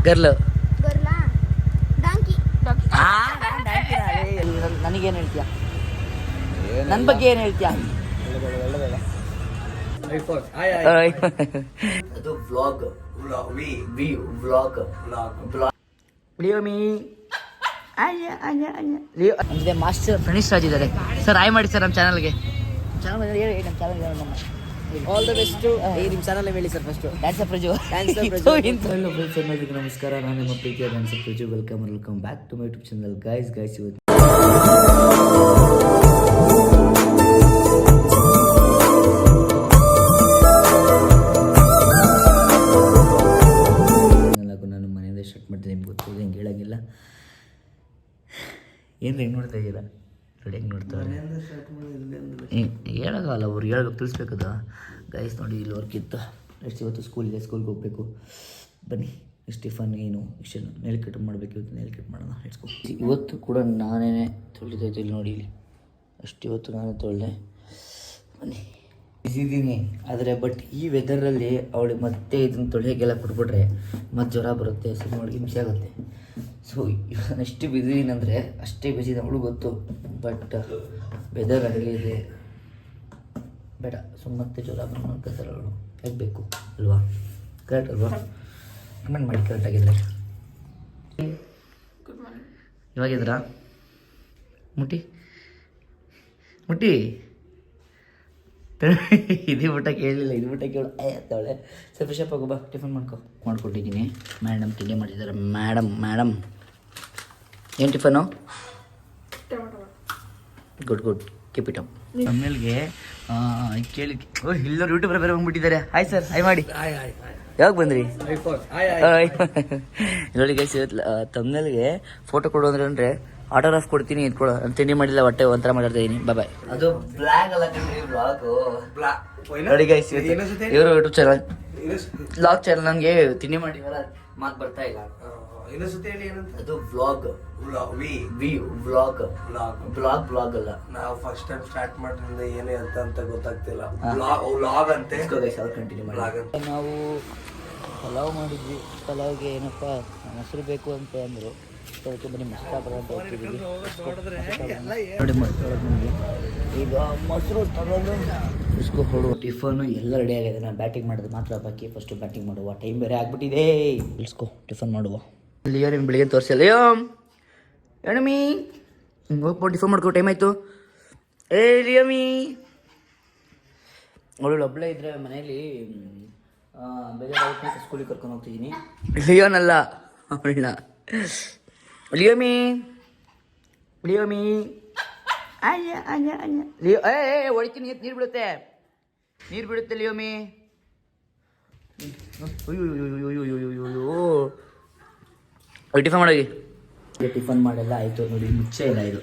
Girl. ನನಗೇನು ಹೇಳ್ತೀಯ? ನನ್ನ ಬಗ್ಗೆ ಏನು ಹೇಳ್ತೀಯ? ಅದು ವ್ಲಾಗ್. ಅಂದ್ರೆ ಮಾಸ್ಟರ್ ಪ್ರಣೀಶ್ ರಾಜ್ ಇದ್ದಾರೆ ಸರ್. ಹಾಯ್ ಮಾಡಿ ಸರ್ ನಮ್ಮ ಚಾನಲ್ಗೆ. All the best. ನಿಮ್ಮ ಚಾನಲ್ ಹೇಳಿ ಸರ್ ಫಸ್ಟ್. ಡ್ಯಾನ್ಸರ್ ಪ್ರಜು. ನಮಸ್ಕಾರ, ನಾನು ನಿಮ್ಮ ಪ್ರೀತಿಯ dancer Praju. Welcome back to my YouTube channel. Guys ಇವತ್ತು ನಾನು ಮನೆಯಿಂದ ಸ್ಟಾರ್ಟ್ ಮಾಡ್ತೀನಿ. ನಿಮ್ಗೆ ಗೊತ್ತಿದೆ, ಹೆಂಗೆ ಹೇಳೋಂಗಿಲ್ಲ. ಏನು ಹೆಂಗೆ ನೋಡ್ತಾ ಇದ್ದೀರಾ? ನೋಡಿ ಹೆಂಗೆ ನೋಡ್ತಾರೆ. ಹೇಳೋಕ್ಕಲ್ಲ, ಅವ್ರು ಹೇಳಬೇಕು, ತಿಳಿಸ್ಬೇಕದ. ಗೈಸ್ ನೋಡಿ, ಇಲ್ಲಿ ವರ್ಕ್ ಇತ್ತು. ನೆಕ್ಸ್ಟ್ ಇವತ್ತು ಸ್ಕೂಲಿದೆ, ಸ್ಕೂಲ್ಗೆ ಹೋಗಬೇಕು. ಬನ್ನಿ, ನೆಕ್ಸ್ಟ್ ಟಿಫನ್ ಏನು ಇಷ್ಟು ನೇಲ್ ಕಟ್ ಮಾಡಬೇಕು. ಇವತ್ತು ನೇಲ್ ಕಟ್ ಮಾಡೋಣ. ನೆಕ್ಸ್ಟ್ ಇವತ್ತು ಕೂಡ ನಾನೇ ತೊಳಿತಾಯಿತ್ತು. ಇಲ್ಲಿ ನೋಡಿ, ಇಲ್ಲಿ ಅಷ್ಟು ಇವತ್ತು ನಾನೇ ತೊಳೆದೆ. ಬನ್ನಿ, ಬಿಸಿದ್ದೀನಿ. ಆದರೆ ಬಟ್ ಈ ವೆದರಲ್ಲಿ ಅವಳಿಗೆ ಮತ್ತೆ ಇದನ್ನು ತೊಳೆಯೋಕ್ಕೆಲ್ಲ ಕೊಟ್ಬಿಟ್ರೆ ಮತ್ತೆ ಜ್ವರ ಬರುತ್ತೆ, ಸುಮ್ಮನೆ ಹಿಂಸೆ ಆಗುತ್ತೆ. ಸೊ ಎಷ್ಟು ಬಿಸಿದ್ದೀನಿ ಅಂದರೆ ಅಷ್ಟೇ ಬಿಸಿದೆ, ಅವಳು ಗೊತ್ತು. ಬಟ್ ವೆದರ್ ಹಂಗೆ ಇದೆ, ಬೇಡ ಸುಮ್ಮತ್ತೆ ಜ್ವರ ಬಂದು ಮಾಡ್ಕೊತಾರೆ ಅವಳು. ಹೇಗಬೇಕು ಅಲ್ವಾ? ಕರೆಕ್ಟ್ ಅಲ್ವಾ? ಕಮೆಂಟ್ ಮಾಡಿ ಕರೆಕ್ಟಾಗಿದ್ರೆ. ಇವಾಗಿದ್ರಾ ಮುಟ್ಟಿ ಇದು ಊಟ ಕೇಳಲಿಲ್ಲ, ಇದು ಊಟ ಕೇಳು ಅತ್ತವಳೆ. ಸ್ವಲ್ಪ ಶೇಪ್ ಹೋಗು, ಬಾ ಟಿಫನ್ ಮಾಡ್ಕೊಟ್ಟಿದ್ದೀನಿ. ಮೇಡಮ್ ತಿಂಡಿ ಮಾಡಿದ್ದಾರೆ. ಮೇಡಮ್ ಏನು tiffin? Good keep it up. ತಮಿಳ್ಗೆ ಕೇಳಿ ಇಲ್ಲರು ಯೂಟ್ಯೂಬರ್ ಬೇರೆ ಬಂದ್ಬಿಟ್ಟಿದ್ದಾರೆ. ಹಾಯ್ ಸರ್, ಹಾಯ್ ಮಾಡಿ. ಯಾವಾಗ ಬಂದ್ರಿ? ನೋಡಿ ಗೈಸ್, ತಮಿಳ್ಗೆ ಫೋಟೋ ಕೊಡು ಅಂದ್ರೆ ಆಟೋಗ್ರಾಫ್ ಕೊಡ್ತೀನಿ, ಇಟ್ಕೊಳ. ತಿಂಡಿ ಮಾಡಿಲ್ಲ, ಹೊಟ್ಟೆ ಒಂಥರ ಮಾತಾಡ್ತಾ ಇದೀನಿ. ಬಾಯ್. ಅದು ಬ್ಲಾಗ್ ಅಲ್ಲ ಕಣ್ರಿ, ವ್ಲಾಗು. ನೋಡಿ ಗೈಸ್, ಇವರು ಯೂಟ್ಯೂಬ್ ಚಾನಲ್ ವ್ಲಾಗ್ ಚಾನಲ್. ನನಗೆ ತಿಂಡಿ ಮಾಡಿವಲ್ಲ ಮಾತು ಬರ್ತಾ ಇಲ್ಲ. ಅದು ವ್ಲಾಗ್ ಅಲ್ಲ. ನಾವು ಫಸ್ಟ್ ಟೈಮ್ ಸ್ಟಾರ್ಟ್ ಮಾಡಿದ್ರೆ ಏನೇ ಅಂತ ಗೊತ್ತಾಗ್ತಿಲ್ಲ. ವ್ಲಾಗ್ ಅಂತೆ. ಕಂಟಿನ್ಯೂ ಮಾಡಿ. ನಾವು ಪಲಾವ್ ಮಾಡಿದ್ವಿ. ಪಲಾವ್ಗೆ ಏನಪ್ಪ ಮೊಸರು ಬೇಕು ಅಂತ ಅಂದರು. ಅದಕ್ಕೆ ಬನ್ನಿ ಮೊಸರು ಬರೋಂತ ಹೋಗ್ತಿದ್ದೀವಿ. ನೋಡಿ ಈಗ ಮೊಸರು ತಗೊಂಡು ಇಸ್ಕೊ ಹೊಡು. ಟಿಫನು ಎಲ್ಲ ರೆಡಿ ಆಗಿದೆ. ನಾನು ಬ್ಯಾಟಿಂಗ್ ಮಾಡೋದು ಮಾತ್ರ ಬಾಕಿ. ಫಸ್ಟು ಬ್ಯಾಟಿಂಗ್ ಮಾಡುವ ಟೈಮ್ ಬೇರೆ ಆಗ್ಬಿಟ್ಟಿದೆ. ಇಳಿಸ್ಕೊ, ಟಿಫನ್ ಮಾಡುವ. ಲಿಯೋ ನಿಮ್ಮ ಬೆಳಿಗ್ಗೆ ತೋರಿಸಿ. ಲಿಯೋ ಎಣಮಿ ಹೋಗ್ಬೋದು, ಟಿಫನ್ ಮಾಡ್ಕೊ, ಟೈಮ್ ಆಯಿತು. ಏ ಲಿಯೋಮಿ, ಅವಳು ಒಬ್ಬಳೇ ಇದ್ದರೆ ಮನೇಲಿ ಬೇರೆ ಸ್ಕೂಲಿಗೆ ಕರ್ಕೊಂಡು ಹೋಗ್ತಿದ್ದೀನಿ. ಲಿಯೋನಲ್ಲ, ಅವಳನ್ನ. ಲಿಯೋಮಿ ಲಿಯೋ, ಹೊಡಿತೀನಿ. ನೀರು ಬೀಳುತ್ತೆ ಲಿಯೋಮಿ. ಟಿಫನ್ ಮಾಡೋಗಿ. ಟಿಫನ್ ಮಾಡೆಲ್ಲ ಆಯಿತು. ನೋಡಿ, ಮುಚ್ಚೆ ಇಲ್ಲ ಇದು.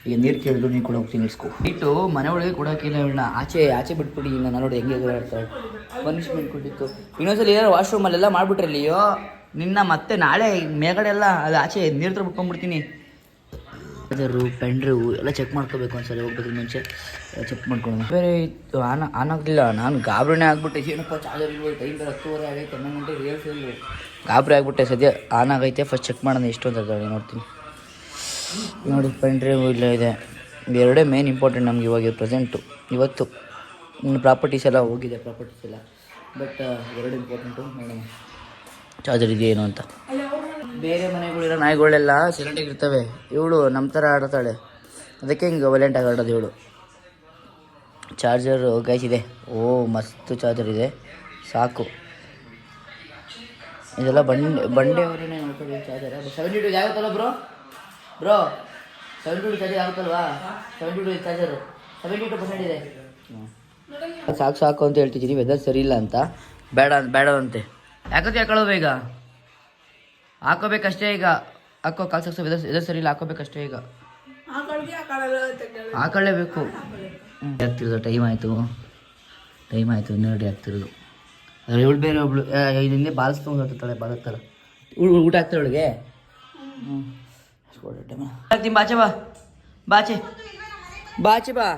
ಈಗ ನೀರು ಕೇಳಿದ್ರು ನೀರು ಕೂಡ ಹೋಗ್ತೀನಿ. ಇಳಿಸ್ಕೊ. ಇಟ್ಟು ಮನೆ ಒಳಗೆ ಕೊಡೋಕ್ಕಿಲ್ಲ ಇವಳನ್ನ. ಆಚೆ ಬಿಟ್ಬಿಟ್ಟು ಇಲ್ಲ. ನಾನು ನೋಡಿ ಹೆಂಗೆ ಹೇಳ್ತಾಳೆ. ಪನಿಷ್ಮೆಂಟ್ ಕೊಟ್ಟಿತ್ತು. ಇನ್ನೊಂದ್ಸಲ ಏನಾರು ವಾಶ್ರೂಮಲ್ಲೆಲ್ಲ ಮಾಡಿಬಿಟ್ರೆ ಲಿಯೋ ನಿನ್ನ ಮತ್ತೆ ನಾಳೆ ಮೇಗಡೆ ಎಲ್ಲ ಅದು ಆಚೆ ನೀರು ತರ ಬಿಟ್ಕೊಂಡ್ಬಿಡ್ತೀನಿ. ಅದರು ಪೆಂಡ್ರಿವು ಎಲ್ಲ ಚೆಕ್ ಮಾಡ್ಕೋಬೇಕು. ಒಂದ್ಸಲ ಹೋಗ್ಬೇಕು ಮುಂಚೆ ಚೆಕ್ ಮಾಡ್ಕೊಳ್ಳೋಣ. ಬೇರೆ ಇತ್ತು, ಆನ್ ಆಗಲಿಲ್ಲ. ನಾನು ಗಾಬರಿನೇ ಆಗ್ಬಿಟ್ಟೆ. ಏನಪ್ಪ ಚಾರ್ಜರ್ ಇಲ್ವ? ಟೈಮ್ ಬೇರೆ 10:30 ಆಗೈತೆ. 11 ಗಂಟೆ ರಿಯಲ್ಸ್ ಇಲ್ಲ. ಗಾಬರಿ ಆಗ್ಬಿಟ್ಟೆ. ಸದ್ಯ ಆನ್ ಆಗೈತೆ. ಫಸ್ಟ್ ಚೆಕ್ ಮಾಡೋಣ ಎಷ್ಟು ಅಂತ ನೋಡ್ತೀನಿ. ನೋಡಿ, ಪೆಂಡ್ರಿವ್ ಇಲ್ಲ ಇದೆ. ಎರಡೇ ಮೇನ್ ಇಂಪಾರ್ಟೆಂಟ್ ನಮ್ಗೆ ಇವಾಗ ಪ್ರೆಸೆಂಟು. ಇವತ್ತು ಇನ್ನು ಪ್ರಾಪರ್ಟೀಸ್ ಎಲ್ಲ ಹೋಗಿದೆ, ಪ್ರಾಪರ್ಟೀಸ್ ಎಲ್ಲ. ಬಟ್ ಎರಡು ಇಂಪಾರ್ಟೆಂಟು. ನೋಡೋಣ ಚಾರ್ಜರ್ ಇದೆಯೇನು ಅಂತ. ಬೇರೆ ಮನೆಗಳಿರೋ ನಾಯಿಗಳೆಲ್ಲ ಸೈಲೆಂಟಾಗಿ ಇರ್ತವೆ. ಇವಳು ನಮ್ಮ ಥರ ಆಡ್ತಾಳೆ. ಅದಕ್ಕೆ ಹಿಂಗೆ ವೈಲೆಂಟಾಗಿ ಆಡೋದು ಇವಳು. ಚಾರ್ಜರ್ ಗೈಸ್ ಇದೆ. ಓ ಮಸ್ತ್ ಚಾರ್ಜರ್ ಇದೆ, ಸಾಕು. ಇದೆಲ್ಲ ಬಂಡೆಯವರೇ ನೋಡ್ಕೋಬೇಕು ಚಾರ್ಜರ್. 72 ಆಗುತ್ತಲ್ಲ ಬ್ರೋ 72 ಚಾರ್ಜರ್ ಆಗುತ್ತಲ್ವಾ? 72 ಚಾರ್ಜರು 72% ಇದೆ. ಸಾಕು ಅಂತ ಹೇಳ್ತಿದ್ದೀನಿ. ವೆದರ್ ಸರಿ ಇಲ್ಲ ಅಂತ ಬೇಡವಂತೆ. ಯಾಕೊಳ್ಳೋದು ಈಗ ಹಾಕೋಬೇಕಷ್ಟೇ. ಈಗ ಹಾಕೋ ಕಾಲು ಸಾಕ್ಸೋ. ವೆದರ್ ಸರಿ ಇಲ್ಲ, ಹಾಕೋಬೇಕಷ್ಟೇ. ಈಗ ಹಾಕೊಳ್ಳೇಬೇಕು. ಆಗ್ತಿರೋದು ಟೈಮ್ ಆಯಿತು. ಇನ್ನೂ ರೆಡಿ ಆಗ್ತಿರೋದು. ಇವಳು ಬೇರೆ ಒಬ್ಳು ಹಿಂದೆ ಬಾಲ್ಸ್ಕೊಂಡು ಹೋಗ್ತಾಳೆ. ಬಾಲತ್ತಾಳೆ ಊಟ ಆಗ್ತಾಳೆ ಅವಳಿಗೆ. ಹಾಕ್ತೀನಿ. ಬಾಚೆ ಬಾ.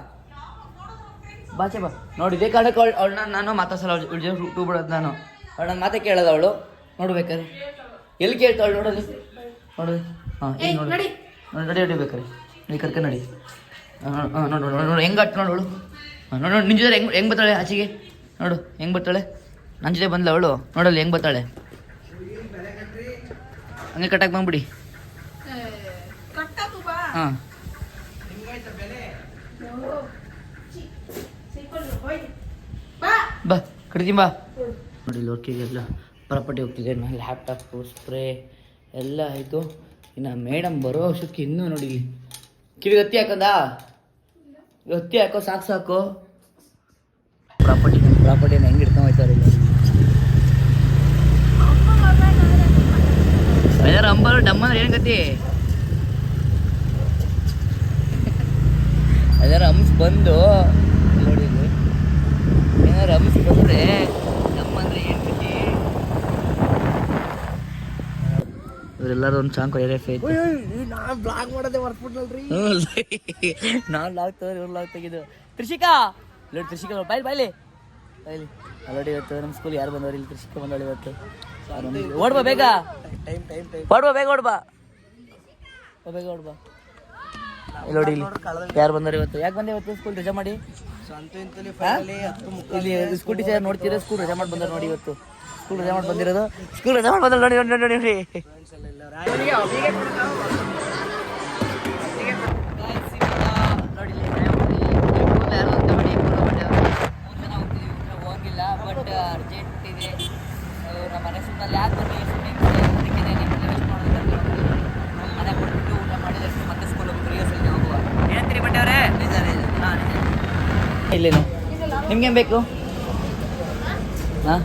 ನೋಡಿ, ಇದೇ ಕಾರಣಕ್ಕೆ ಅವಳನ್ನ ನಾನು ಮಾತಾಡ್ಸಲ್ಲ. ಅವಳು ಟೂ ಬಿಡೋದು. ನಾನು ಅವಳನ್ನ ಮಾತೇ ಕೇಳೋದು. ಅವಳು ನೋಡ್ಬೇಕಾದ್ರೆ ಎಲ್ಲಿ ಕೇಳ್ತಾಳೆ ನೋಡೋದು ನೋಡು. ಹಾಂ ಈಗ ನೋಡು ನೋಡಿ ನಡಿ ಬೇಕಾರೆ ನೀ ಕರ್ಕೊಂಡು ನಡಿ. ಹಾಂ ನೋಡು ನೋಡು ನೋಡು ಹೆಂಗೆ ಅಟ್ ನೋಡು ನೋಡು ನೋಡು ನಿನ್ನ ಜೊತೆ ಹೆಂಗೆ ಬರ್ತಾಳೆ ಆಚೆಗೆ ನೋಡು ಹೆಂಗೆ ಬರ್ತಾಳೆ. ನನ್ನ ಜೊತೆ ಬಂದ್ಲ ಅವಳು ನೋಡಲ್ಲಿ ಹೆಂಗೆ ಬರ್ತಾಳೆ. ಹಂಗೆ ಕಟ್ಟಾಕ್ ಬಂದ್ಬಿಡಿ. ಹಾಂ ಬಾ ಕಡಿತೀನಿ ಬಾ. ನೋಡಿ ಇಲ್ಲಿ ವರ್ಕಿಗೆಲ್ಲ ಪ್ರಾಪರ್ಟಿ ಹೋಗ್ತಿದೆ. ನಾನು ಲ್ಯಾಪ್ಟಾಪು ಸ್ಪ್ರೇ ಎಲ್ಲ ಆಯಿತು. ಇನ್ನು ಮೇಡಮ್ ಬರೋ ವರ್ಷಕ್ಕೆ ಇನ್ನೂ ನೋಡಿ ಇಲ್ಲಿ ಕಿವಿಗೆ ಹತ್ತಿ ಹಾಕಂದ ಹತ್ತಿ ಹಾಕೋ ಸಾಕು ಪ್ರಾಪರ್ಟಿನ ಹೆಂಗೆ ಇಡ್ಕೊಂಡು ಹೋಯ್ತಾರೆ ಇಲ್ಲಿ. ಏನಾರು ಅಂಬರು ಡಮ್ ಅಂದ್ರೆ ಏನು ಗತಿ. ಏನಾರು ಹಂಸ್ ಬಂದು ನೋಡಿ ಏನಾರು ಹಂಸ್ ಬಂದರೆ ಡಮ್ ಅಂದರೆ ಏನು ಗತಿ. ಇವರೆಲ್ಲರೂ ಒಂದು ಸಾಂಗ್ ಬ್ಲಾಗ್ ಮಾಡೋದೇ ಮರ್ತ್ಬಿಟ್ನಲ್ರಿ. ನಾನು ಲಾಗ್ ತಗೋರಿ ಇವ್ರು ಲಾಗ್ ತೆಗಿದು. ತ್ರಿಷಿಕಾ ನೋಡಿ ತ್ರಿಷಿಕಾ ಬಾಯ್ಲಿ ಅಲ್ಲೋಡಿ ಇವತ್ತು ನಮ್ಮ ಸ್ಕೂಲ್ ಯಾರು ಬಂದವ್ರು ಇಲ್ಲಿ. ತ್ರಿಷಿಕಾ ಬಂದವಳು ಇವತ್ತು. ಓಡ್ಬಾ ಬೇಗ ಓಡ್ಬಾ ಬೇಗ ಓಡ್ಬಾ ಬೇಗ ಓಡ್ಬಾ. ಇಲ್ಲಿ ನೋಡಿ ಇಲ್ಲಿ ಯಾರು ಬಂದವ್ರು ಇವತ್ತು. ಯಾಕೆ ಬಂದೆ ಇವತ್ತು ಸ್ಕೂಲ್ ರಜಾ ಮಾಡಿ. ಇಲ್ಲಿ ಸ್ಕೂಲ್ ಟೀಚರ್ ನೋಡ್ತೀರಾ ಸ್ಕೂಲ್ ರಜಾ ಮಾಡಿ ಬಂದವ್ರು ನೋಡಿ ಇವತ್ತು. ಸ್ಕೂಲ್ ರಜಾ ಮಾಡಿ ಬಂದಿರೋದು ಸ್ಕೂಲ್ ರಜಾ ಮಾಡಿ ಬಂದ್ರೆ ನೋಡಿ ನೋಡಿ ನೋಡಿ ನೋಡಿ. ಹೋಗಿಲ್ಲ ಬಟ್ ಅರ್ಜೆಂಟ್ ಇದೆ. ನಮ್ಮ ಮನೆ ಸುಮ್ಮನೆ ಯಾಕೆ ಬನ್ನಿ ಅದಕ್ಕೆ ವೇಸ್ಟ್ ಮಾಡೋದು ಮನೆ ಕೊಟ್ಬಿಟ್ಟು ಊಟ ಮಾಡಿದಷ್ಟು ಮತ್ತೆ ಸ್ಕೂಲ್ ಹೋಗ್ಬಿಟ್ಟು ರಿಹರ್ಸಲ್ಗೆ ಹೋಗುವ. ಏನಂತೀರಿ ಬಟ್ಟೆ ಅವರೇ? ನಿಜ ಹಾಂ ಇಲ್ಲೇನು ನಿಮ್ಗೇನು ಬೇಕು? ಹಾಂ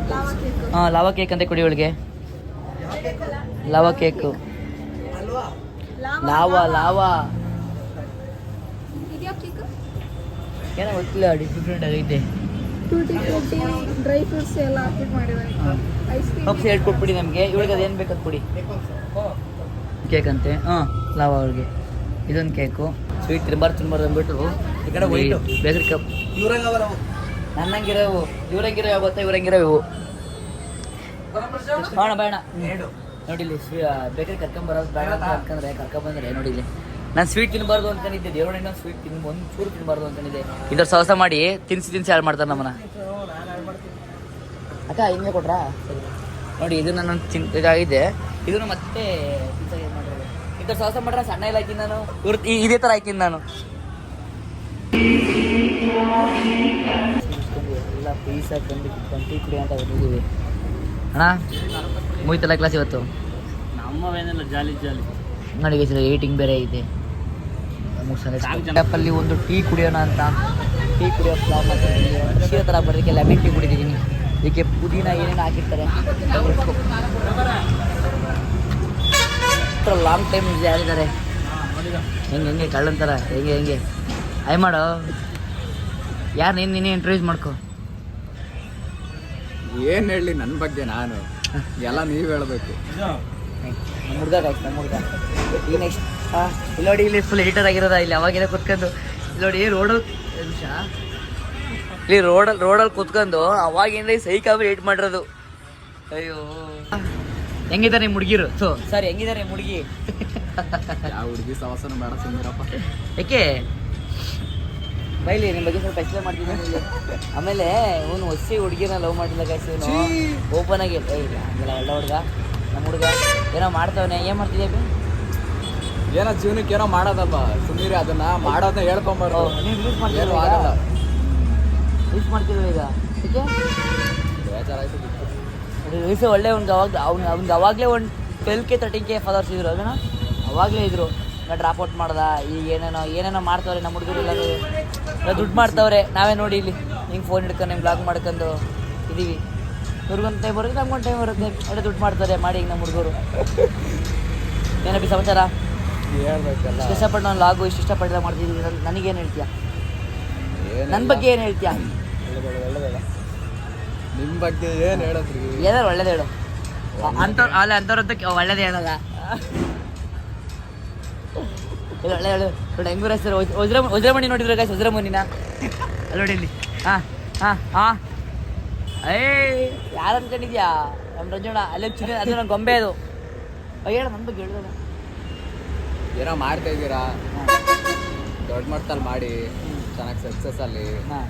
ಹಾಂ ಲಾವಾ ಕೇಕ್ ಅಂತ ಕೊಡಿ ಅವಳಿಗೆ. ಲಾವಾ ಕೇಕು ಲಾವಾ ಏನೋ ಗೊತ್ತಿಲ್ಲ ಡಿಫ್ರೆಂಟ್ ಆಗೈತೆ. ಡ್ರೈ ಫ್ರೂಟ್ಸ್ ಎಲ್ಲ ಹಾಕಿ ಮಾಡಿದ್ದಾರೆ. ಹೋಗ್ಸಿ ಹೇಳ್ಕೊಟ್ಬಿಡಿ ನಮಗೆ. ಇವಳಿಗೆ ಅದೇನು ಬೇಕಂತ ಕೊಡಿ. ಕೇಕ್ ಅಂತೆ. ಹಾಂ ಲಾವಾ ಅವ್ರಿಗೆ ಇದೊಂದು ಕೇಕು ಸ್ವೀಟ್ ತಿನ್ಬಾರ್ದು ಅಂದ್ಬಿಟ್ಟು ಈ ಕಡೆ ವೈಟು ಬೇಕರಿ ಕಪ್ ನನ್ನಂಗಿರೋವು ಇವ್ರಂಗಿರೋ ಗೊತ್ತಾ ಇವ್ರಂಗಿರೋ ಇವು ಬೇಡ ಬೇಡ ನೋಡಿಲಿ ಬೇಕರಿ ಕರ್ಕೊಂಬರೋದು ಬೇಡ ಅಂತ ಅನ್ಕೊಂಡ್ರೆ ಕರ್ಕೊಂಬಂದ್ರೆ ನೋಡಿಲಿ. ನಾನು ಸ್ವೀಟ್ ತಿನ್ನಬಾರ್ದು ಅನ್ಕೊಂಡಿದ್ದೆ. ದೇವರಣ್ಣ ಸ್ವೀಟ್ ಒಂದು ಚೂರು ತಿನ್ನಬಾರ್ದು ಅನ್ಕೊಂಡಿದ್ದೆ. ಇದ್ರ ಸವಸ ಮಾಡಿ ತಿನ್ಸಿ ಹಾಳು ಮಾಡ್ತಾರೆ ನಮ್ಮನ್ನ. ಅಕ್ಕ ಹಿಂಗೆ ಕೊಟ್ರಾ ಸರಿ ನೋಡಿ ಇದು ನಾನು ಇದಾಗಿದೆ. ಇದನ್ನು ಮತ್ತೆ ಮಾಡಿರೋದು ಇದ್ರ ಸವಸ ಮಾಡ್ರೆ ಸಣ್ಣ ಇಲ್ಲ ಹಾಕಿದ್ದು ನಾನು ಇದೇ ಥರ ಹಾಕಿದ್ದು ನಾನು. ಎಲ್ಲ ಪೀಸ್ ಹಾಕೊಂಡು ಟೀ ಕುಡಿ ಅಂತ ಬಂದಿದ್ದೀವಿ. ಅಣ್ಣ ಮುಗಿತಲ್ಲ ಕ್ಲಾಸ್ ಇವತ್ತು. ನಮ್ಮವೇನೆಲ್ಲ ಜಾಲಿ ನೋಡಿ ಏಟಿಂಗ್ ಬೇರೆ ಇದೆ. ಮುಗಿಸಲ್ಲಿ ಒಂದು ಟೀ ಕುಡಿಯೋಣ ಅಂತ ಟೀ ಕುಡಿಯೋ ಪ್ಲಾನ್ ಮಾಡ್ತಿದ್ದೀನಿ. ಖುಷಿ ಥರ ಬರೋದಕ್ಕೆ ಲೆಮನ್ ಟೀ ಕುಡಿದಿದ್ದೀನಿ. ಇದಕ್ಕೆ ಪುದೀನ ಏನೇನು ಹಾಕಿರ್ತಾರೆ. ಲಾಂಗ್ ಟೈಮ್ ಯಾರಿದ್ದಾರೆ ಹೆಂಗೆ ಕಳ್ಳಂತಾರ ಹೆಂಗೆ ಆಯ್ ಮಾಡೋ ಯಾರು ನೀನೇ ಇಂಟ್ರೊಡ್ಯೂಸ್ ಮಾಡ್ಕೊ. ಏನು ಹೇಳಿ ನನ್ನ ಬಗ್ಗೆ ನಾನು ಎಲ್ಲ ನೀವು ಹೇಳಬೇಕು. ನಮ್ಮ ಹುಡುಗ ಈಗ ನೆಕ್ಸ್ಟ್ ಇಲ್ಲಿ ನೋಡಿ ಇಲ್ಲಿ ಫುಲ್ ಎಡಿಟರ್ ಆಗಿರೋದ. ಇಲ್ಲಿ ಅವಾಗೆಲ್ಲ ಕುತ್ಕೊಂಡು ಇಲ್ಲಿ ನೋಡಿ ರೋಡಲ್ಲಿ ಕುತ್ಕೊಂಡು ಅವಾಗಿಂದ ಸೈಕಾಗಿ ಎಡಿಟ್ ಮಾಡಿರೋದು. ಅಯ್ಯೋ ಹೆಂಗಿದ್ದಾರೆ ನಿಮ್ಮ ಹುಡುಗಿರು? ಸಾರಿ ಹೆಂಗಿದ್ದಾರೆ ನಿಮ್ಮ ಹುಡುಗಿ? ಯಾವ ಹುಡುಗಿ ಸವಾಸನ ಬೇಡ ಸುಂದರಪ್ಪ. ಯಾಕೆ ಬೈಲಿ ನಿಮ್ಮ ಬಗ್ಗೆ ಸ್ವಲ್ಪ ಎಕ್ಸ್ಪ್ಲೇನ್ ಮಾಡ್ತಿದ್ದೀನಿ. ಆಮೇಲೆ ಇವನು ಹೊಸಿ ಹುಡುಗಿನ ಲವ್ ಮಾಡಿಲ್ಲ ಗಾಯ್ಸ್. ಇವನು ಓಪನ್ ಆಗಿ ಹಂಗಿಲ್ಲ ಒಳ್ಳೆ ಹುಡುಗ ನಮ್ಮ ಹುಡುಗ ಏನೋ ಮಾಡ್ತಾವನೆ. ಏನು ಮಾಡ್ತಿದ್ದೆ? ಏನೋ ಜೀವನಕ್ಕೆ ಏನೋ ಮಾಡೋದಪ್ಪ ಸುಮ್ಮನೆ ಅದನ್ನ ಮಾಡೋದನ್ನ ಹೇಳ್ಕೊಂಬಾರು. ನೀವು ಯೂಸ್ ಮಾಡ್ತೀರ ಆಗಲ್ಲ ಯೂಸ್ ಮಾಡ್ತಿಲ್ವ ಈಗ? ಯಾಕೆ ಬೇಜಾರಾಯ್ತು. ವಯಸ್ಸು ಒಳ್ಳೆ ಅವ್ನಿಗೆ ಅವ್ನಿಗೆ ಅವಾಗಲೇ ಒಂದು 12K 13K ಫಾಲೋವರ್ಸ್ ಇದ್ರು. ಅದನ್ನ ಅವಾಗಲೇ ಇದ್ರು. ಈಗ ಡ್ರಾಪ್ ಔಟ್ ಮಾಡ್ದ. ಈಗ ಏನೇನೋ ಮಾಡ್ತಾವ್ರೆ ನಮ್ಮ ಹುಡುಗರು. ಇಲ್ಲ ದುಡ್ಡು ಮಾಡ್ತಾವ್ರೆ. ನಾವೇ ನೋಡಿ ಇಲ್ಲಿ ಹಿಂಗೆ ಫೋನ್ ಹಿಡ್ಕೊಂಡು ಹಿಂಗೆ ಬ್ಲಾಗ್ ಮಾಡ್ಕೊಂಡು ಇದ್ದೀವಿ. ಇವ್ರಿಗೊಂದು ಟೈಮ್ ಬರುತ್ತೆ ನಮ್ಗೊಂದು ಟೈಮ್ ಬರುತ್ತೆ. ಒಳ್ಳೆ ದುಡ್ಡು ಮಾಡ್ತಾರೆ ಮಾಡಿ ಈಗ ನಮ್ಮ ಹುಡುಗರು. ಏನಪ್ಪಿ ಸಮಾಚಾರ? ಹೇಳ್ಬೇಕಲ್ಲ ಇಷ್ಟಪಟ್ಟು ನಾನು ಲಾಗು ಇಷ್ಟಪಟ್ಟಿಲ್ಲ ಮಾಡ್ತಿದ್ದೀವಿ. ನನಗೇನು ಹೇಳ್ತೀಯ? ನನ್ನ ಬಗ್ಗೆ ಏನು ಹೇಳ್ತೀಯ? ನಿಮ್ಮ ಬಗ್ಗೆ ಏನು ಹೇಳದ್ರಿ? ಏನಾರು ಒಳ್ಳೇದು ಹೇಳು. ಅಂಥವ್ರಂತ ಒಳ್ಳೇದು ಹೇಳಲ್ಲ. ಇಲ್ಲ ಒಳ್ಳೆ ಹೇಳು ನೋಡಿ ಹೆಂಗೂರ ಹೆಸರು ವಜ್ರಮಣಿ ನೋಡಿದ್ರೆ ಗಾಯ್ಸ್ ವಜ್ರಮಣಿನ ಅಲ್ಲಿ ನೋಡಿ ಇಲ್ಲಿ. ಹಾಂ ಯಾರು ಅಂದ್ಕೊಂಡಿದ್ಯಾ ನಮ್ಮ ರಂಜಣ್ಣ? ಅಲ್ಲೇ ಚಿನ್ನ ಅದು ನನ್ನ ಗೊಂಬೆ ಅದು ಹೇಳ ನನ್ನ ಬಗ್ಗೆ ಹೇಳಿದಲ್ಲ. ಏನೋ ಮಾಡ್ತಾ ಇದ್ದೀರಾ, ದೊಡ್ಡ ಮಟ್ಟದಲ್ಲಿ ಮಾಡಿ ಚೆನ್ನಾಗಿ ಸಕ್ಸಸ್ ಅಲ್ಲಿ ಹಾಂ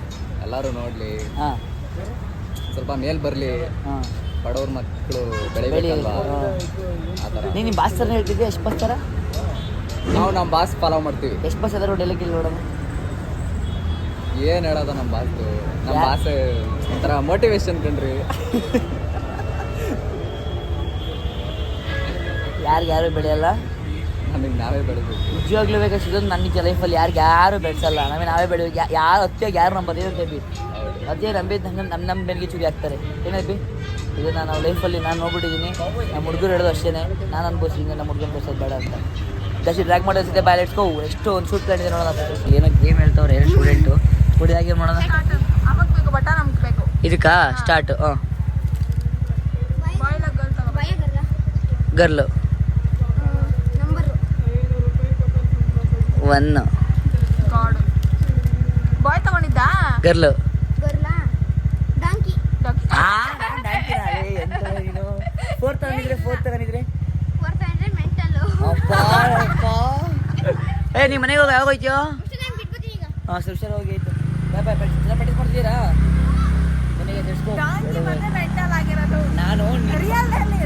ಎಲ್ಲರೂ ನೋಡಲಿ, ಹಾಂ ಸ್ವಲ್ಪ ಮೇಲ್ ಬರಲಿ, ಹಾಂ ಬಡವ್ರ ಮಕ್ಕಳು ಬೆಳಿ. ಬೆಳಿಬೇಕಲ್ವಾ ಆ ಥರ. ನೀನು ನಿಮ್ಮ ಬಾಸ್ ಥರ ಹೇಳ್ತಿದ್ದೆ, ಎಷ್ಟು ಬಸ್ ಥರ? ನಾವು ನಮ್ಮ ಬಾಸ್ ಫಾಲೋ ಮಾಡ್ತೀವಿ. ಎಷ್ಟು ಬಸ್ ಅದಾರು ಡೆಲ್ಲಿ ಕಿಲ್ ನೋಡೋಣ. ಏನು ಹೇಳೋದು ನಮ್ಮ ಬಾಸ್ದು, ನಮ್ಮ ಬಾಸ್ ಒಂಥರ ಮೋಟಿವೇಶನ್ ಕಣ್ರಿ. ಯಾರು ಬೆಳೆಯಲ್ಲ, ನಮಗೆ ನಾವೇ ಬೆಳಿಬೇಕು. ನಿಜವಾಗ್ಲೂ ಬೇಕಷ್ಟು ನನ್ನ ನಿಜ ಲೈಫಲ್ಲಿ ಯಾರು ಬೆಳೆಸಲ್ಲ, ನಾವೇ ಬೆಳಿಬೇಕು. ಯಾರು ಹತ್ತಿಯಾಗಿ ಯಾರು ನಂಬೋದು ಏನು ಬಿ ಅದೇ ನಂಬಿದ್ದು ಹಂಗೆ ನಮ್ಮ ಬೆನ್ನಿಗೆ ಚೂರಿ ಹಾಕ್ತಾರೆ. ಏನಾಯ್ತು ಬಿ ಇದು ನಾವು ಲೈಫಲ್ಲಿ ನಾನು ನೋಡ್ಬಿಟ್ಟಿದ್ದೀನಿ. ನಮ್ಮ ಹುಡುಗರು ಹೇಳೋದು ಅಷ್ಟೇ, ನಾನು ಅನ್ಬೋಸಿದ್ದೀನಿ ನಮ್ಮ ಹುಡುಗನ ಬೋಸೋದು ಬೇಡ ಅಂತ. ಜಾಸ್ತಿ ಡ್ರ್ಯಾಗ್ ಮಾಡೋದಿದೆ ಬಾಯ್ಲೆಟ್ಸ್ಕೋ ಎಷ್ಟು ಒಂದು ಶೂಟ್ ಕಂಡಿದೆ ನೋಡೋಣ. ಏನೋ ಗೇಮ್ ಹೇಳ್ತವ್ರೆ ಎರಡು ಸ್ಟೂಡೆಂಟು ಹುಡುಗಾಗೆ ಮಾಡೋಣ. ಅವಾಗ ಬೇಕು ಬಟ ನಮ್ಗೆ ಬೇಕು. ಇದಕ್ಕಾ ಸ್ಟಾರ್ಟ್. ಹಾಂ ಗರ್ಲು ನಂಬರ್ 1 ಗಾಡ್ ಬಾಯ್ ತಗೊಂಡಿದ್ದ ಗರ್ಲು. ಗರ್ಲಾ ಡಾಂಕಿ ಫೋರ್ತ್ ತಗೊಂಡಿದ್ರೆ 400 ಮೆಂಟಲ್. ಏ ನಿಮ್ಮ ಮನೆಗೆ ಹೋಗಿ ಯಾವಾಗ ಹೋಯ್ತೀಯೋ? ಬಿಟ್ಬಿಡ್ತೀನಿ ಈಗ. ಹಾಂ ಸುರ್ಷರ್ ಹೋಗಿ ಆಯ್ತು. ಪ್ರಾಕ್ಟೀಸ್ ಮಾಡ್ತೀರಾ ಮನೆಗೆ ನಡೆಸ್ಕೋ. ಡಾಂಕಿ ಮತ್ತೆ ಮೆಂಟಲ್ ಆಗಿರೋದು. ನಾನು ರಿಯಲ್ ಅಲ್ಲಿ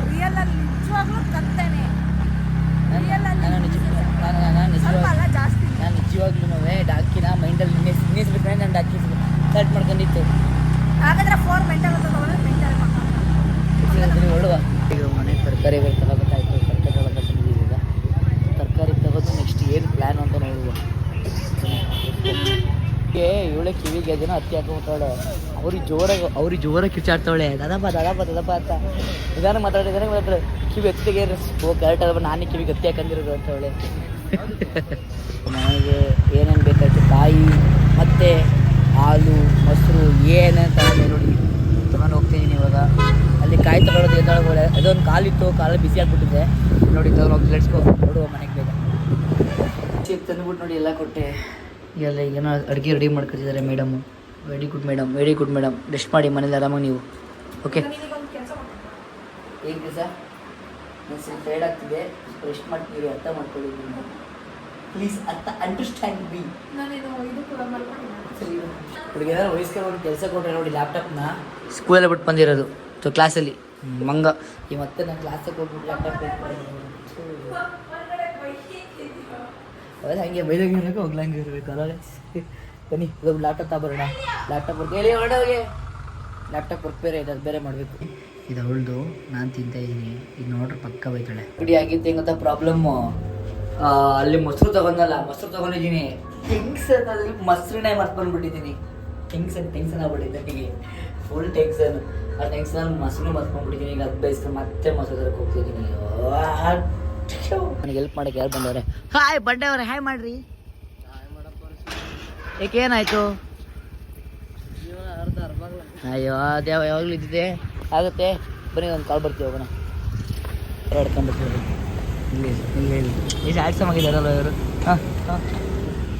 ನಿಜವಾಗ್ಲೂ ಕತ್ತೇನೆ. ರಿಯಲ್ ಅಲ್ಲಿ ಸ್ವಲ್ಪ ಅಲ್ಲ ಜಾಸ್ತಿ. ನಾನು ನಿಜವಾಗ್ಲೂ ಡಾಕಿನ ಮೈಂಡಲ್ಲಿ ನಿಲ್ಲಿಸ್ಬಿಟ್ರೆ ನಾನು ಡಾಕಿ ಸೆಲೆಕ್ಟ್ ಮಾಡ್ಕೊಂಡಿತ್ತು. ಹಾಗಾದ್ರೆ 4 ಮೆಂಟಲ್ ಅಂತ ತಗೊಂಡ್ರೆ ಮೆಂಟಲ್ ಹೊಡುವ. ಈಗ ಮನೆಗೆ ತರಕಾರಿ ತಗೋಬೇಕಾಯ್ತು. ತರಕಾರಿ ತಗೊಳಕ್ಕೆ ಬಂದಿದ್ದೀವಿ. ಈಗ ತರಕಾರಿ ತಗೋದು ನೆಕ್ಸ್ಟ್ ಏನು ಪ್ಲ್ಯಾನ್ ಅಂತ ನೋಡುವ. ಇವಳೆ ಕಿವಿಗೆ ಅದನ್ನ ಹತ್ತಿ ಹಾಕೊಂಡ್ಬಿಟ್ಟಾಳೆ. ಅವ್ರಿಗೆ ಜೋರಾಗಿ ಕಿರ್ಚಾಡ್ತಾವಳೆ, ದದಪ್ಪ ಅಂತ ನಿಧಾನ ಮಾತಾಡಿದಾರೆ. ಮಾತ್ರ ಕಿವಿ ಹತ್ತಿಗೆ ಕರೆಕ್ಟ್ ಅದ, ನಾನೇ ಕಿವಿಗೆ ಹತ್ತಿ ಹಾಕೊಂಡಿರೋದು ಅಂತವಳೆ. ನನಗೆ ಏನೇನು ಬೇಕಾಯ್ತು ಕಾಯಿ ಮತ್ತು ಹಾಲು ಮೊಸರು ಏನೇನು ತಗೊಂಡೆ ನೋಡಿ ತಗೊಂಡು ಹೋಗ್ತಿದ್ದೀನಿ. ಇವಾಗ ಅಲ್ಲಿ ಕಾಯಿ ತಗೊಳ್ಳೋದು ಎದ್ದಾಳೆ. ಅದೊಂದು ಕಾಲಿತ್ತು, ಕಾಲಲ್ಲಿ ಬಿಸಿ ಆಗಿಬಿಟ್ಟಿದೆ ನೋಡಿ. ತಗೊಂಡು ಹೋಗಿ ಲೆಟ್ಸ್ಕೋ ನೋಡುವ ಮನೆಗೆ ಬೇಗ. ಚಿಪ್ ತಂದುಬಿಟ್ಟು ನೋಡಿ ಎಲ್ಲ ಕೊಟ್ಟೆ. ಎಲ್ಲ ಏನೋ ಅಡುಗೆ ರೆಡಿ ಮಾಡ್ಕೊತಿದ್ದಾರೆ madam. Very good madam. Rest ಮಾಡಿ ಮನೇಲಿ ಆರಾಮಾಗಿ ನೀವು. ಓಕೆ ಏನು ಕೆಲಸ? ನಾನು ಸ್ವಲ್ಪ ಟೈರ್ಡ್ ಆಗ್ತಿದೆ, ರೆಸ್ಟ್ ಮಾಡ್ತೀವಿ. ಅರ್ಥ ಮಾಡ್ಕೊಂಡಿದ್ದೀನಿ ಪ್ಲೀಸ್, ಅಂಡರ್ಸ್ಟ್ಯಾಂಡ್ ಮೀ. ನಾನೇನು ಇದು ಕೂಡ ಮಾಡ್ಕೊಂಡಿದ್ದೀನಿ. ಹುಡುಗಿ ಏನಾದ್ರು ವಯಸ್ಕೊಂಡು ಕೆಲಸ ಕೊಟ್ಟರೆ ನೋಡಿ, ಲ್ಯಾಪ್ಟಾಪ್ನ ಸ್ಕೂಲಲ್ಲಿ ಬಿಟ್ಟು ಬಂದಿರೋದು ಕ್ಲಾಸಲ್ಲಿ ಮಂಗ. ಈ ಮತ್ತೆ ನಾನು ಕ್ಲಾಸಿಗೆ ಹೋಗ್ಬಿಟ್ಟು ಲ್ಯಾಪ್ಟಾಪ್ ಅದೇ ಹಂಗೆ ಬೈದಂಗೆ ಇರಬೇಕು, ಹೋಗ್ಲಂಗೆ ಇರಬೇಕು ಅಲ್ಲ. ಬನ್ನಿ ಇದೊಂದು ಲ್ಯಾಪ್ಟಾಪ್ ತಗೊಬರೋಣ. ಲ್ಯಾಪ್ಟಾಪ್ ವರ್ಕ್ ಹೇಳಿ ಹೊರಡೋಗೆ. ಲ್ಯಾಪ್ಟಾಪ್ ವರ್ಕ್ ಬೇರೆ ಇದೆ, ಅದು ಬೇರೆ ಮಾಡಬೇಕು. ಇದು ಅವಳದು, ನಾನು ತಿಂತಾಯಿದ್ದೀನಿ. ಇದು ನೋಡ್ರೆ ಪಕ್ಕ ಬೈತಾಳೆ. ಬಿಡಿ ಆಗಿತ್ತು ಹೆಂಗಂತ ಪ್ರಾಬ್ಲಮ್ಮು. ಅಲ್ಲಿ ಮೊಸರು ತೊಗೊಂಡಿದ್ದೀನಿ. ಟೆನ್ಷನಲ್ಲಿ ಮೊಸರನ್ನೇ ಮರ್ತ್ಕೊಂಡ್ಬಿಟ್ಟಿದ್ದೀನಿ. ಟೆನ್ಷನ್ ಆಗ್ಬಿಟ್ಟಿದ್ದೆ ನನಗೆ, ಫುಲ್ ಟೆನ್ಷನ್. ಆ ಟೆನ್ಷನಲ್ಲಿ ಮೊಸರು ಮರ್ತ್ಕೊಂಡ್ಬಿಟ್ಟಿದ್ದೀನಿ. ಈಗ ಅದು ಬೇಯಿಸ್ಕೊಂಡು ಮತ್ತೆ ಮೊಸರು ತರಕ್ಕೆ ಹೋಗ್ತಿದ್ದೀನಿ. ನನಗೆ ಹೆಲ್ಪ್ ಮಾಡೋಕ್ಕೆ ಯಾರು ಬಂದವ್ರೆ? ಹಾಯ್ ಬಂಡೆ ಅವ್ರೆ, ಹಾಯ್ ಮಾಡ್ರಿ. ಏಕೆ ಏನಾಯ್ತು? ಅಯ್ಯೋ ಅದೇ ಯಾವಾಗಲೂ ಇದ್ದಿದೆ. ಆಗುತ್ತೆ ಬನ್ನಿ, ಒಂದು ಕಾಲ್ ಬರ್ತೀವಿ ಹೋಗೋಣ. ಹೊರಡ್ಕೊಂಡ್ಬಿಡ್ತೀವಿ. ಇಲ್ಲಿ ಹೇಳಿ ಎಷ್ಟು ಆಡ್ಸಮಾಗಿದ್ದಾರಲ್ಲ ಇವರು.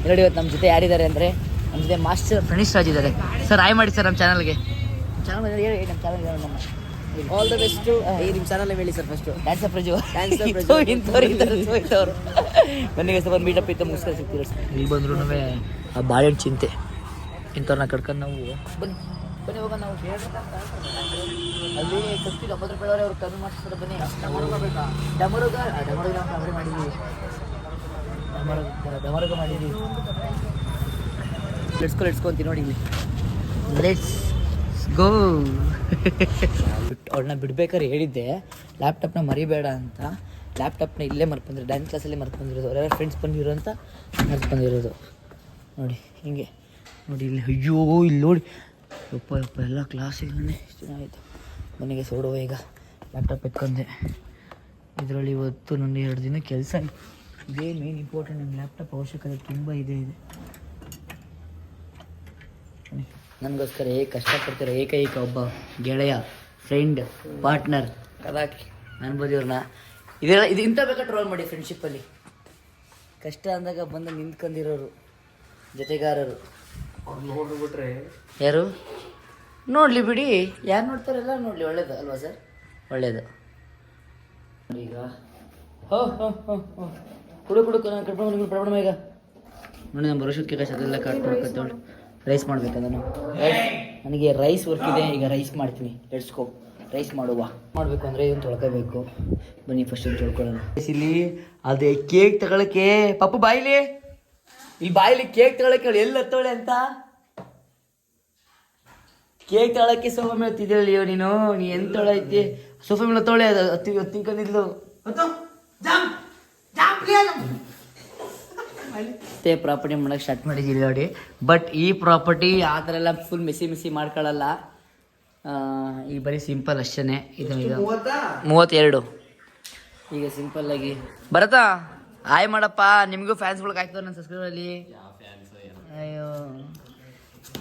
ನೋಡಿ ಇವತ್ತು ನಮ್ಮ ಜೊತೆ ಯಾರಿದ್ದಾರೆ ಅಂದರೆ, ನಮ್ಮ ಜೊತೆ ಮಾಸ್ಟರ್ ಪ್ರಣೀಶ್ ರಾಜ್ ಇದ್ದಾರೆ. ಸರ್ ಹಾಯ್ ಮಾಡಿ ಸರ್ ನಮ್ಮ ಚಾನಲ್ಗೆ. ಹೇಳಿ ನಮ್ಮ ಚಾನಲ್ ನಮ್ಮ ಆಲ್ ದ ಬೆಸ್ಟ್. ನಿಮ್ಮ ಚಾನಲ್ ಹೇಳಿ ಸರ್ ಫಸ್ಟು. ಡ್ಯಾನ್ಸರ್ ಪ್ರಜು ಇಂಥವ್ರು ಬನ್ನಿ ಸರ್, ಮೀಟಪ್ ಇತ್ತು ಮುಗಿಸ್ಕೊಂಡು ಸಿಗ್ತೀರ. ಇಲ್ಲಿ ಬಂದ್ರೂ ಆ ಬಾಳೆಹಣ್ಣು ಚಿಂತೆ ಇಂಥವ್ರನ್ನ ಕಡ್ಕೊಂಡು ನಾವು ಬನ್ನಿ ಹೋಗೋಣ. ನಾವು ಅಲ್ಲಿ ಫಸ್ಟ್ ₹90 ಅವ್ರು ಕಮ್ಮಿ ಮಾಡಿಸ್ತಾರೆ. ಬನ್ನಿ ಡಮರುಗ ನಾವು ಕಮ್ಮಿ ಮಾಡಿದ್ದೀವಿ. ಡಮರುಗ ಮಾಡಿದ್ದೀವಿ. ಲೆಟ್ಸ್ಕೊಂತೀವಿ ನೋಡಿ ಇಲ್ಲಿ. Let's go. ಅವ್ಳನ್ನ ಬಿಡ್ಬೇಕಾದ್ರೆ ಹೇಳಿದ್ದೆ ಲ್ಯಾಪ್ಟಾಪ್ನ ಮರಿಬೇಡ ಅಂತ. ಲ್ಯಾಪ್ಟಾಪ್ನ ಇಲ್ಲೇ ಮರ್ಕೊಂಡ್ರೆ, ಡ್ಯಾನ್ಸ್ ಕ್ಲಾಸಲ್ಲೇ ಮರ್ಕೊಂಡಿರೋದು. ಅವರೆಲ್ಲ ಫ್ರೆಂಡ್ಸ್ ಬಂದಿರೋ ಅಂತ ಮರ್ಕೊಂಡಿರೋದು ನೋಡಿ. ಹಿಂಗೆ ನೋಡಿ ಇಲ್ಲಿ. ಅಯ್ಯೋ ಇಲ್ಲಿ ನೋಡಿ, ಯಪ್ಪ ಎಲ್ಲ ಕ್ಲಾಸಿಗೆ ಚೆನ್ನಾಗಿತ್ತು. ಮನೆಗೆ ಸೋಡುವ. ಈಗ ಲ್ಯಾಪ್ಟಾಪ್ ಎತ್ಕೊಂಡೆ. ಇದರಲ್ಲಿ ಇವತ್ತು ನನ್ನ 2 ದಿನ ಕೆಲಸ ಇದೇ ಮೇನ್ ಇಂಪಾರ್ಟೆಂಟ್. ನನ್ನ ಲ್ಯಾಪ್ಟಾಪ್ ಅವಶ್ಯಕತೆ ತುಂಬ ಇದೆ. ನನಗೋಸ್ಕರ ಕಷ್ಟಪಡ್ತಿರೋ ಏಕೈಕ ಒಬ್ಬ ಗೆಳೆಯ, ಫ್ರೆಂಡ್, ಪಾರ್ಟ್ನರ್ ಕದಾಕಿ ಅನ್ಬೋದು ಇವ್ರನ್ನ. ಇದು ಇಂಥ ಬೇಕಾ ಟ್ರೋಲ್ ಮಾಡಿ ಫ್ರೆಂಡ್ಶಿಪ್ಪಲ್ಲಿ. ಕಷ್ಟ ಅಂದಾಗ ಬಂದು ನಿಂತ್ಕೊಂಡಿರೋರು, ಜೊತೆಗಾರರು. ನೋಡ್ಬಿಟ್ರೆ ಯಾರು ನೋಡಲಿ ಬಿಡಿ, ಯಾರು ನೋಡ್ತಾರೆಲ್ಲ ನೋಡಲಿ. ಒಳ್ಳೇದು ಅಲ್ವಾ ಸರ್? ಒಳ್ಳೇದು. ಈಗ ಕುಡು ಕಟ್ಕೊಂಡು ಪ್ರಮಾಣ ಈಗ ನೋಡಿ ನಮ್ಮ ಬರೋಷಕ್ಕೆ ಕಷ್ಟ ಅದೆಲ್ಲ ಕಟ್ ಮಾಡ್ಕೊತೇವೆ ರೈಸ್ ಮಾಡ್ಬೇಕು ಅದನ್ನು ನನಗೆ ರೈಸ್ ವರ್ಕ್ ಇದೆ ಈಗ ರೈಸ್ ಮಾಡ್ತೀನಿ ಲೆಟ್ಸ್ಕೋ ರೈಸ್ ಮಾಡಬೇಕು ಅಂದರೆ ಇದನ್ನು ತೊಳ್ಕೋಬೇಕು ಬನ್ನಿ ಫಸ್ಟ್ ಇದನ್ನು ತೊಳ್ಕೊಳ್ಳೋಣ ಇಲ್ಲಿ ಅದೇ ಕೇಕ್ ತಗೊಳಕ್ಕೆ ಪಪ್ಪು ಬಾಯಿಲಿ ಈ ಬಾಯಿಲಿ ಕೇಕ್ ತಗೊಳಕ್ಕೆ ಹೇಳಿ ಎಲ್ಲಿ ಹತ್ತೋಳೆ ಅಂತ ಕೇಕ್ ತಗೊಳಕ್ಕೆ ಸೋಫಾ ಮೇಲೆ ಹತ್ತಿದ್ದಲ್ಲಿ ನೀನು ಎಂತೊಳೆ ಐತಿ ಸೋಫಾ ಮೇಲೆ ಹತ್ತೋಳೆ ಹತ್ತಿಕೊಂಡಿದ್ಲು ಮತ್ತೆ ಪ್ರಾಪರ್ಟಿ ಮಾಡೋಕ್ಕೆ ಸ್ಟಾರ್ಟ್ ಮಾಡಿದ್ದೀವಿ ನೋಡಿ ಬಟ್ ಈ ಪ್ರಾಪರ್ಟಿ ಆ ಥರ ಎಲ್ಲ ಫುಲ್ ಮಿಸಿ ಮಾಡ್ಕೊಳ್ಳಲ್ಲ ಈ ಬರೀ ಸಿಂಪಲ್ ಅಷ್ಟೇ ಇದು ಈಗ 32 ಈಗ ಸಿಂಪಲ್ಲಾಗಿ ಬರತ್ತಾ ಆಯ್ ಮಾಡಪ್ಪ ನಿಮಗೂ ಫ್ಯಾನ್ಸ್ಗಳು ಕಾಯ್ತವ್ರು ನನ್ನ ಸಬ್ಸ್ಕ್ರೈಬರಲ್ಲಿ ಅಯ್ಯೋ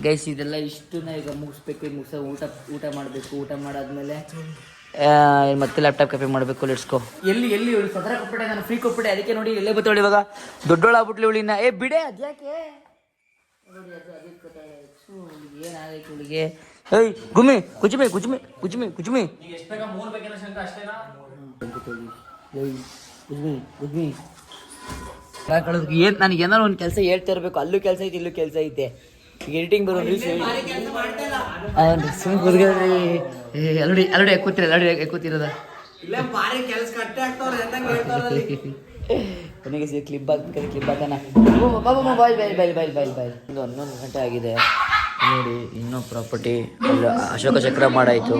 ಗೈಸ್ ಇದೆಲ್ಲ ಇಷ್ಟನ್ನ ಈಗ ಮುಗಿಸ್ಬೇಕು ಊಟ ಮಾಡಬೇಕು ಊಟ ಮಾಡಾದ್ಮೇಲೆ ಮತ್ತೆ ಲ್ಯಾಪ್ಟಾಪ್ ಕಾಪಿ ಮಾಡಬೇಕು ಲೆಟ್ಸ್ಕೋ ಎಲ್ಲಿ ಇವಳು ಸದರ ಕೊಟ್ಬಿಟ್ಟೆ ನಾನು ಫ್ರೀ ಕೊಟ್ಬಿಟ್ಟೆ ಅದಕ್ಕೆ ನೋಡಿ ಎಲ್ಲೇ ಬತ್ತವಳು ಇವಾಗ ದೊಡ್ಡೋಳಾಗ್ಬಿಟ್ಲಿ ಇವಳಿನ ಬಿಡೆ ಅದ್ಯಾಕೆ ನೋಡಿ ಏನಾಗೈತೆ ಇವಳಿಗೆ ಏಯ್ ಗುಮ್ಮಿ ಕುಚುಮಿ ಏನ್ ನನಗೆ ಏನಾರು ಒಂದು ಕೆಲಸ ಹೇಳ್ತಾ ಇರಬೇಕು ಅಲ್ಲೂ ಕೆಲಸ ಐತೆ ಇಲ್ಲೂ ಕೆಲಸ ಐತೆ ಈಗ ಎಡಿಟಿಂಗ್ ಬರೋ ಸುಮ್ಮನೆ ಅಲ್ಲಡಿ ಕೂತಿರೋದ ನನಗೆ ಕ್ಲಿಪ್ ಹಾಕೋಣ ಬಾಯ್ 11 ಗಂಟೆ ಆಗಿದೆ ನೋಡಿ ಇನ್ನೂ ಪ್ರಾಪರ್ಟಿ ಅಶೋಕ ಚಕ್ರ ಮಾಡಾಯಿತು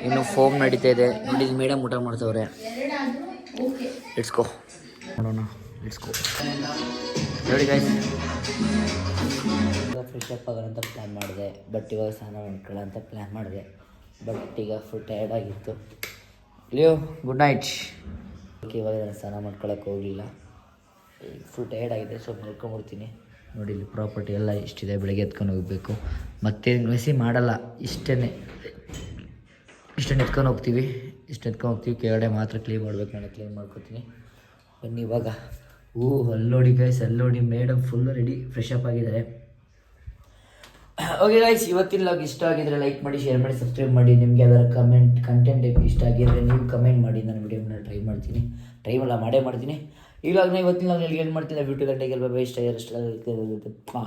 ಇನ್ನೂ ಫೋಮ್ ನಡೀತಾ ಇದೆ ನೋಡಿ ಮೇಡಮ್ ಊಟ ಮಾಡ್ತವ್ರೆ ಇಟ್ಸ್ಕೋ ನೋಡೋಣ ಇಟ್ಸ್ಕೋ ನೋಡಿ ಗೈಸ್ ಫ್ರೆಶ್ ಅಪ್ ಆಗೋಣ ಅಂತ ಪ್ಲ್ಯಾನ್ ಮಾಡಿದೆ ಬಟ್ ಇವಾಗ ಸ್ನಾನ ಮಾಡ್ಕೊಳ್ಳೋ ಅಂತ ಪ್ಲ್ಯಾನ್ ಮಾಡಿದೆ ಬಟ್ ಈಗ ಫುಲ್ ಟಯರ್ಡ್ ಆಗಿತ್ತು ಲಿಯೋ ಗುಡ್ ನೈಟ್ ಓಕೆ ಇವಾಗ ನಾನು ಸ್ನಾನ ಮಾಡ್ಕೊಳಕ್ಕೆ ಹೋಗಲಿಲ್ಲ ಫುಲ್ ಟಯರ್ಡ್ ಆಗಿದೆ ಸೊ ಮಲ್ಕೊಂಡ್ಬಿಡ್ತೀನಿ ನೋಡಿ ಇಲ್ಲಿ ಪ್ರಾಪರ್ಟಿ ಎಲ್ಲ ಇಷ್ಟಿದೆ ಬೆಳಗ್ಗೆ ಎತ್ಕೊಂಡು ಹೋಗಬೇಕು ಮತ್ತೆ ಮೆಸಿ ಮಾಡಲ್ಲ ಇಷ್ಟನ್ನು ಎತ್ಕೊಂಡು ಹೋಗ್ತೀವಿ ಕೆಳಗಡೆ ಮಾತ್ರ ಕ್ಲೀನ್ ಮಾಡಬೇಕು ನಾನು ಕ್ಲೀನ್ ಮಾಡ್ಕೊತೀನಿ ಬನ್ನಿ ಇವಾಗ ಅಲ್ಲೋಡಿ ಗೈಸ್ ಅಲ್ಲೋಡಿ madam full ready fresh up ಆಗಿದ್ದಾರೆ ಓಕೆ ಗೈಸ್ ಇವತ್ತಿನ ಲಾಗ್ ಇಷ್ಟ ಆಗಿದ್ರೆ ಲೈಕ್ ಮಾಡಿ ಶೇರ್ ಮಾಡಿ ಸಬ್ಸ್ಕ್ರೈಬ್ ಮಾಡಿ ನಿಮಗೆ ಯಾವ್ದಾರು ಕಂಟೆಂಟ್ ಇಷ್ಟ ಆಗಿದ್ರೆ ನೀವು ಕಮೆಂಟ್ ಮಾಡಿ ನಾನು ವಿಡಿಯೋನ ಟ್ರೈ ಮಾಡೇ ಮಾಡ್ತೀನಿ ಈ ಲಾಗ್ನ ಇವತ್ತಿನ ಲಾಗ್ನಲ್ಲಿ ಏನು ಮಾಡ್ತೀನಿ ವಿಡಿಯೋ ಗಂಟೆಗೆ ಇಷ್ಟ ಆಗಿರೋ